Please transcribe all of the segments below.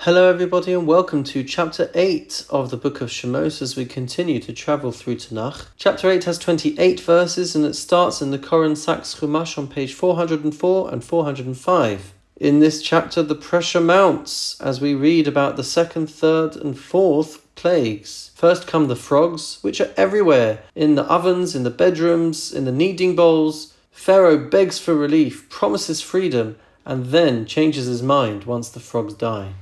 Hello everybody and welcome to chapter 8 of the book of Shemot as we continue to travel through Tanach. Chapter 8 has 28 verses and it starts in the Koren Sachs Chumash on page 404 and 405. In this chapter the pressure mounts as we read about the second, third and fourth plagues. First come the frogs, which are everywhere, in the ovens, in the bedrooms, in the kneading bowls. Pharaoh begs for relief, promises freedom, and then changes his mind once the frogs die.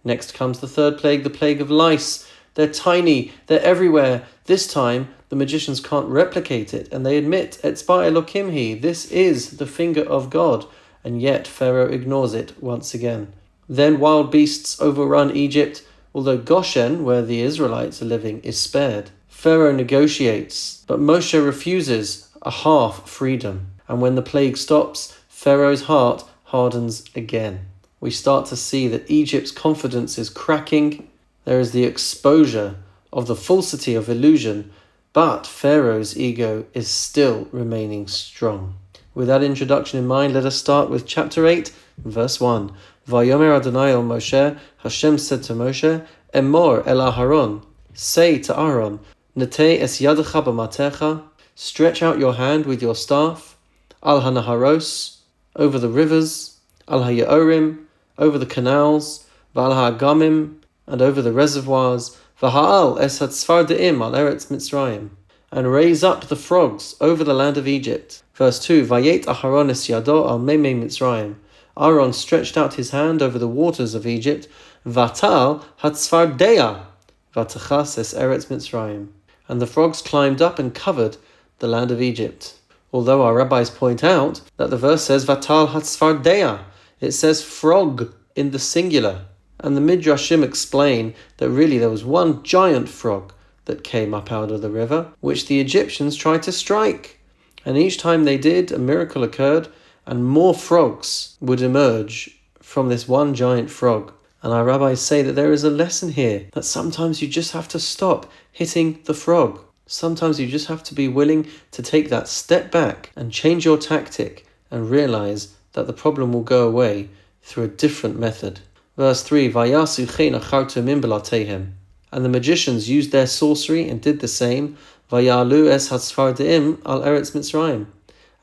Next comes the third plague, the plague of lice. They're tiny, they're everywhere. This time, the magicians can't replicate it, and they admit, Etzba Elokim hi, this is the finger of God, and yet Pharaoh ignores it once again. Then wild beasts overrun Egypt, although Goshen, where the Israelites are living, is spared. Pharaoh negotiates, but Moshe refuses a half freedom, and when the plague stops, Pharaoh's heart hardens again. We start to see that Egypt's confidence is cracking. There is the exposure of the falsity of illusion, but Pharaoh's ego is still remaining strong. With that introduction in mind, let us start with chapter 8, verse 1. Vayomer Adonai el Moshe, Hashem said to Moshe, Emor el Aharon, say to Aaron, Netei es yadecha b'matecha, stretch out your hand with your staff, al hanaharos, over the rivers, al hayaorim, over the canals, v'al ha'agamim, and over the reservoirs, v'ha'al es hatzfardeim al eretz Mitzrayim, and raise up the frogs over the land of Egypt. Verse 2, Vayet Aharon es yado al meimei Mitzrayim. Aaron stretched out his hand over the waters of Egypt, v'atal hatzfardeya, v'tachas es eretz Mitzrayim. And the frogs climbed up and covered the land of Egypt. Although our rabbis point out that the verse says v'atal hatzfardeya, it says frog in the singular, and the Midrashim explain that really there was one giant frog that came up out of the river, which the Egyptians tried to strike. And each time they did, a miracle occurred, and more frogs would emerge from this one giant frog. And our rabbis say that there is a lesson here, that sometimes you just have to stop hitting the frog. Sometimes you just have to be willing to take that step back and change your tactic and realize that the problem will go away through a different method. Verse 3, Vayasu chen achartu min belatehem. And the magicians used their sorcery and did the same. Vayalu es hatzfardeim al eretz Mitzrayim.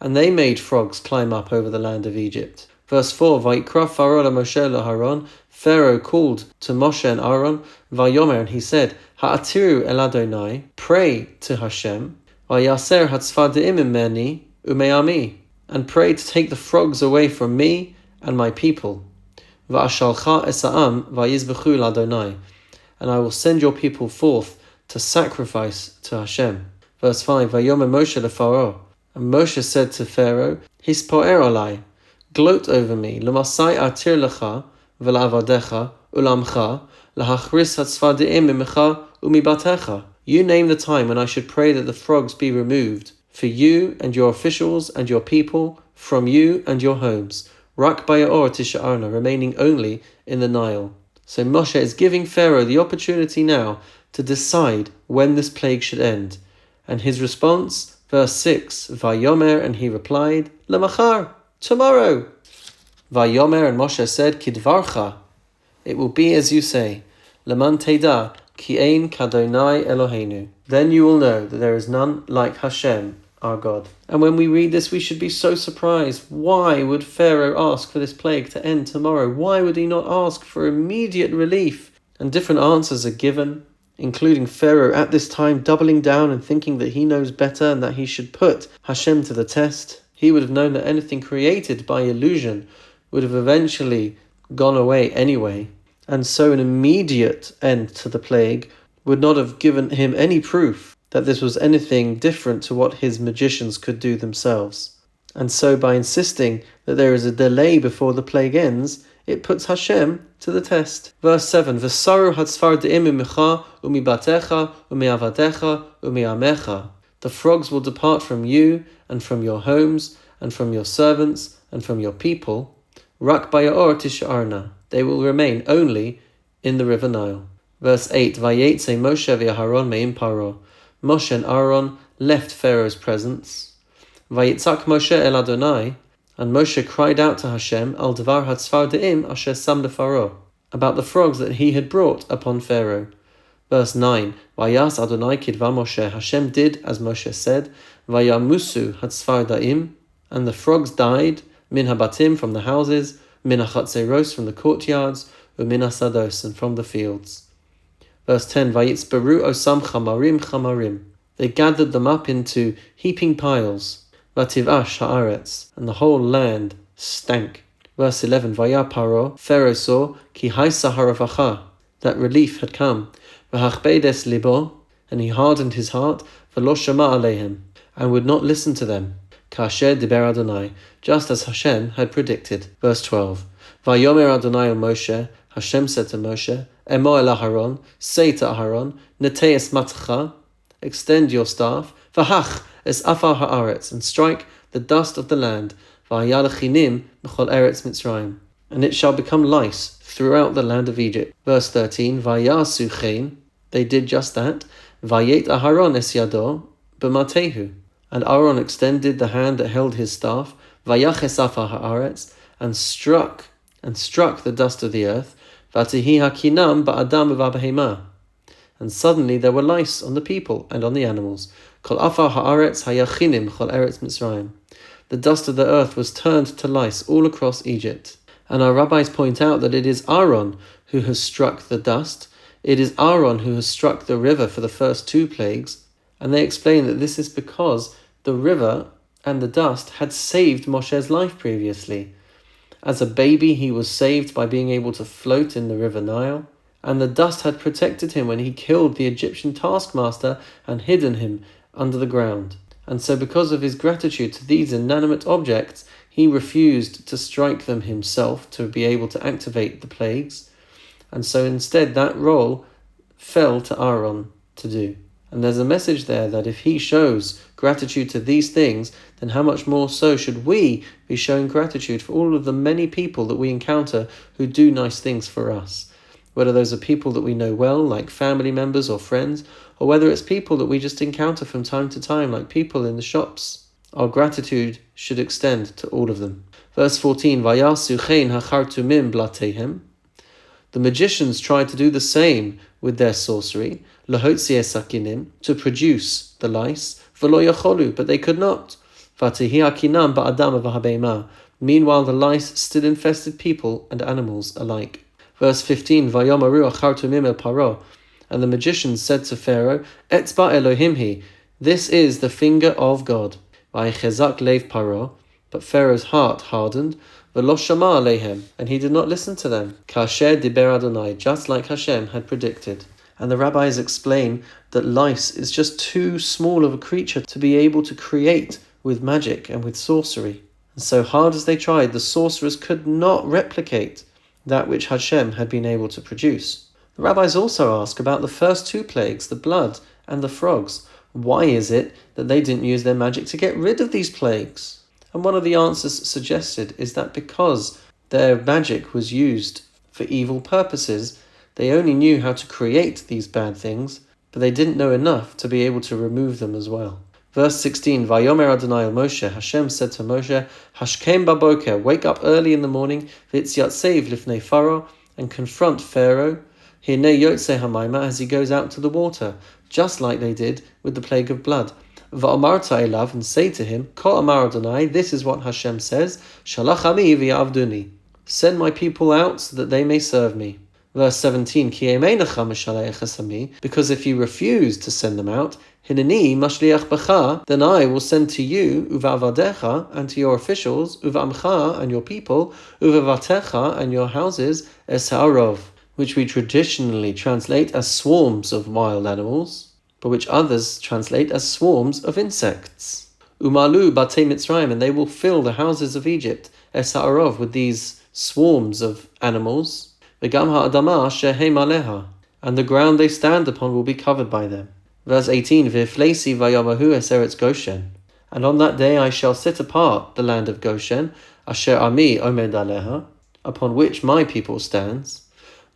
And they made frogs climb up over the land of Egypt. Verse 4, Vayikra Pharaoh la Moshe Aharon. Pharaoh called to Moshe and Aaron, Vayomer, and he said, Ha'atiru el Adonai, pray to Hashem, Vayaser hatzfardeim imeni umeami, and pray to take the frogs away from me and my people. Va'ashalcha esa'am va'yizbechu l'Adonai, and I will send your people forth to sacrifice to Hashem. Verse 5, Vayomer Moshe leFaro, and Moshe said to Pharaoh, Hispo'er alai, gloat over me, l'masai atir lecha v'la'avadecha ulamcha lahachris hatzfardeim mimecha umibatecha. You name the time when I should pray that the frogs be removed for you and your officials and your people, from you and your homes. Rak baya'or tisha'arna, remaining only in the Nile. So Moshe is giving Pharaoh the opportunity now to decide when this plague should end. And his response, verse 6, Vayomer, and he replied, Lemachar, tomorrow. Vayomer, and Moshe said, Kidvarcha, it will be as you say. Leman teda, ki ein kadonai Eloheinu. Then you will know that there is none like Hashem, our God. And when we read this, we should be so surprised. Why would Pharaoh ask for this plague to end tomorrow? Why would he not ask for immediate relief? And different answers are given, including Pharaoh at this time doubling down and thinking that he knows better and that he should put Hashem to the test. He would have known that anything created by illusion would have eventually gone away anyway. And so an immediate end to the plague would not have given him any proof that this was anything different to what his magicians could do themselves. And so by insisting that there is a delay before the plague ends, it puts Hashem to the test. Verse 7, V'saru hatzfardeim mimecha umibatecha umiavadecha umiamecha. The frogs will depart from you and from your homes and from your servants and from your people. Rak baya'or tisha'arna. They will remain only in the river Nile. Verse 8, Vayetze Moshe v'Aharon me'im paro. Moshe and Aaron left Pharaoh's presence. Vayitzak Moshe el Adonai, and Moshe cried out to Hashem, Al devar hatzfardeim asher sam leFaro, about the frogs that he had brought upon Pharaoh. Verse 9, Vayas Adonai kidva Moshe, Hashem did as Moshe said, Vayamusu hatzfardaim, and the frogs died, min habatim from the houses, min hachatzeros from the courtyards, umin hasados and from the fields. Verse 10, Vayitzberu osam chamarim chamarim, they gathered them up into heaping piles, Vativash haaretz, and the whole land stank. Verse 11, Vaya Paro, Pharaoh saw, ki haisa haravacha, that relief had come, v'hachbedes libo, and he hardened his heart, v'lo shama aleihem, and would not listen to them, kasher diber Adonai, just as Hashem had predicted. Verse 12, Vayomer Adonai el Moshe, Hashem said to Moshe, Emo el Aharon, say to Aharon, Neteis matcha, extend your staff, v'hach es afar haaretz, and strike the dust of the land, v'hayalachinim b'chol eretz Mitzrayim, and it shall become lice throughout the land of Egypt. Verse 13, Vayasu chen, they did just that, Vayet Aharon es yado b'matehu, and Aaron extended the hand that held his staff, Vayach es afar haaretz, and struck the dust of the earth, Vatihi hakinam ba'adam v'abahema, and suddenly there were lice on the people and on the animals. Kol afar haaretz hayachinim chol eretz Mitzrayim. The dust of the earth was turned to lice all across Egypt. And our rabbis point out that it is Aaron who has struck the dust. It is Aaron who has struck the river for the first 2 plagues. And they explain that this is because the river and the dust had saved Moshe's life previously. As a baby, he was saved by being able to float in the river Nile. And the dust had protected him when he killed the Egyptian taskmaster and hidden him under the ground. And so because of his gratitude to these inanimate objects, he refused to strike them himself to be able to activate the plagues. And so instead that role fell to Aaron to do. And there's a message there that if he shows gratitude to these things, then how much more so should we be showing gratitude for all of the many people that we encounter who do nice things for us. Whether those are people that we know well, like family members or friends, or whether it's people that we just encounter from time to time, like people in the shops. Our gratitude should extend to all of them. Verse 14, Vayasu chen hachartumim blatehem. The magicians tried to do the same with their sorcery, lahotzi sakinim, to produce the lice, v'lo yacholu, but they could not. Vatihi hakinam ba'adam v'habema. Meanwhile, the lice still infested people and animals alike. Verse 15, Vayomaru achartumim el paro. And the magicians said to Pharaoh, Etzba Elohimhi, this is the finger of God. Vaychezak leiv paro, but Pharaoh's heart hardened, v'lo shama aleihem, and he did not listen to them. Kasher diber Adonai, just like Hashem had predicted. And the rabbis explain that lice is just too small of a creature to be able to create with magic and with sorcery. And so hard as they tried, the sorcerers could not replicate that which Hashem had been able to produce. The rabbis also ask about the first 2 plagues, the blood and the frogs. Why is it that they didn't use their magic to get rid of these plagues? And one of the answers suggested is that because their magic was used for evil purposes, they only knew how to create these bad things, but they didn't know enough to be able to remove them as well. Verse 16, Vayomer Adonai el Moshe, Hashem said to Moshe, Hashkem baboker, wake up early in the morning, v'itziatzev lifnei Pharaoh, and confront Pharaoh, Hinei yotze hamayma, as he goes out to the water, just like they did with the plague of blood. Va'amarta elav, and say to him, Ko amar Adonai, this is what Hashem says, Shalach ami v'yavduni, send my people out so that they may serve me. Verse 17, Ki emeinecha mishalech esami, because if you refuse to send them out, Hineni mashliach b'cha, then I will send to you, uva'avadecha, and to your officials, uva'amcha, and your people, uva'vatecha, and your houses, es ha'arov, which we traditionally translate as swarms of wild animals, but which others translate as swarms of insects. Umalu batei Mitzrayim, and they will fill the houses of Egypt, es ha'arov, with these swarms of animals, v'gam ha'adama shehem aleha, and the ground they stand upon will be covered by them. Verse 18, V'iflesi vayamahu es eretz Goshen, and on that day I shall set apart the land of Goshen, asher ami omed aleha, upon which my people stands,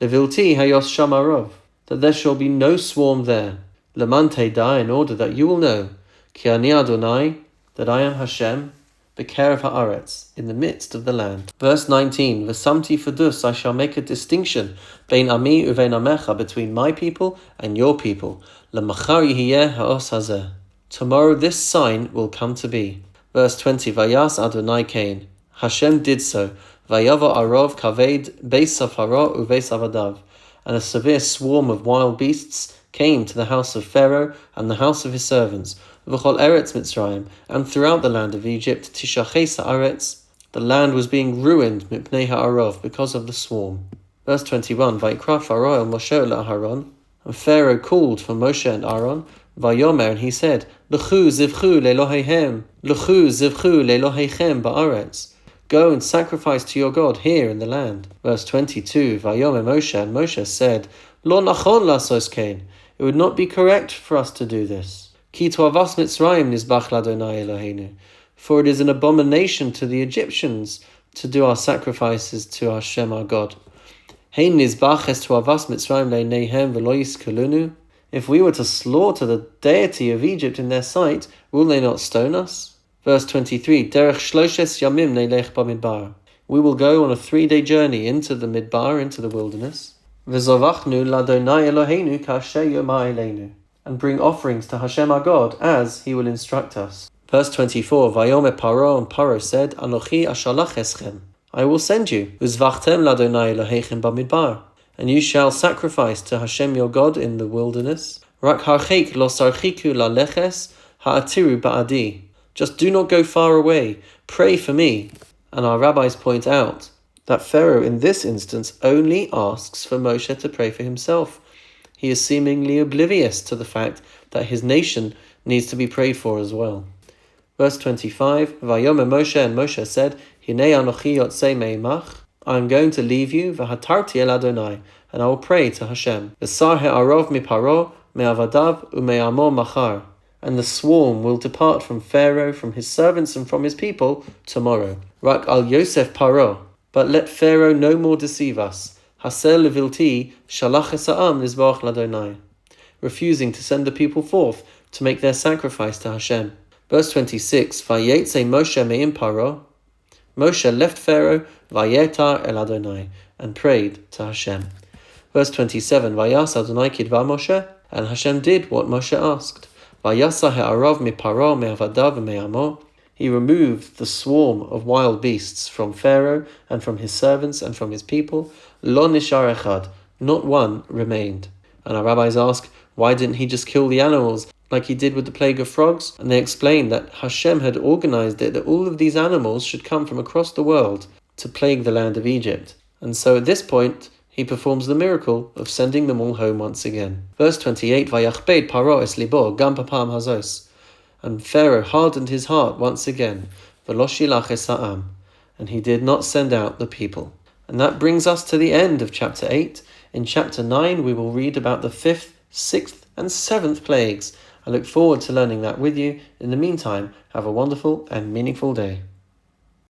Levilti hayos shamarov, that there shall be no swarm there, Leman tedai, in order that you will know, Ki ani Adonai, that I am Hashem, Bekerev haaretz, in the midst of the land. Verse 19, V'samti fadus, I shall make a distinction, bein ami uvein amecha, between my people and your people. L'machar yihiyeh ha'os hazeh. Tomorrow this sign will come to be. Verse 20, Vayas Adonai Cain. Hashem did so. Vayavo arov kaved beis safaro uveis avadav. And a severe swarm of wild beasts came to the house of Pharaoh and the house of his servants. V'chol eretz Mitzrayim, and throughout the land of Egypt, tishaches haaretz, the land was being ruined mipnei ha'arov, because of the swarm. Verse 21, Vayikra Pharaoh el Moshe la'Aharon, and Pharaoh called for Moshe and Aaron, Vayomer, and he said, L'chu zivchu le'Eloheihem, L'chu zivchu le'Eloheichem ba'aretz. Go and sacrifice to your God here in the land. Verse 22, Vayomer Moshe, and Moshe said, Lo nachon lasos kein, it would not be correct for us to do this. Ki toavas Mitzrayim nizbach l'Adonai Eloheinu, for it is an abomination to the Egyptians to do our sacrifices to Hashem our God. Hein nizbach es toavas Mitzrayim le'neihem v'lo yiskelunu. If we were to slaughter the deity of Egypt in their sight, will they not stone us? Verse 23, Derech shloshes yamim neilech b'midbar. We will go on a 3-day journey into the midbar, into the wilderness. V'zovachnu l'Adonai Eloheinu ka'asher yomah eleinu. And bring offerings to Hashem our God, as he will instruct us. Verse 24, Vayomer Paro, and Paro said, Anochi ashalach eschem. I will send you. Uzvachtem l'Adonai Eloheichem b'midbar. And you shall sacrifice to Hashem your God in the wilderness. Rak harchek lo sarchiku laleches ha'atiru ba'adi. Just do not go far away. Pray for me. And our rabbis point out that Pharaoh in this instance only asks for Moshe to pray for himself. He is seemingly oblivious to the fact that his nation needs to be prayed for as well. Verse 25, Vayomer Moshe, and Moshe said, Hinei anochi yotzei me'imach. I am going to leave you, v'hatarti el Adonai, and I will pray to Hashem. V'sar he'arov miparo, me'avadav, u'me'amo machar. And the swarm will depart from Pharaoh, from his servants, and from his people tomorrow. Rak al Yosef paro. But let Pharaoh no more deceive us. Haser levilti, shalach esa'am nizbach l'Adonai. Refusing to send the people forth to make their sacrifice to Hashem. Verse 26, Vayetze Moshe me'im paro. Moshe left Pharaoh, Vayetar el Adonai, and prayed to Hashem. Verse 27, Vayas Adonai kidva Moshe, and Hashem did what Moshe asked. Vayasa he'arav miparo me'avadav me'amo. He removed the swarm of wild beasts from Pharaoh, and from his servants, and from his people. Lo nishar echad, not one remained. And our rabbis ask, why didn't he just kill the animals like he did with the plague of frogs? And they explain that Hashem had organized it that all of these animals should come from across the world to plague the land of Egypt. And so at this point, he performs the miracle of sending them all home once again. Verse 28, Vayachbed paro es libo gam papam hazos. And Pharaoh hardened his heart once again, v'lo shilach es ha'am, and he did not send out the people. And that brings us to the end of chapter 8. In chapter 9, we will read about the 5th, 6th, and 7th plagues. I look forward to learning that with you. In the meantime, have a wonderful and meaningful day.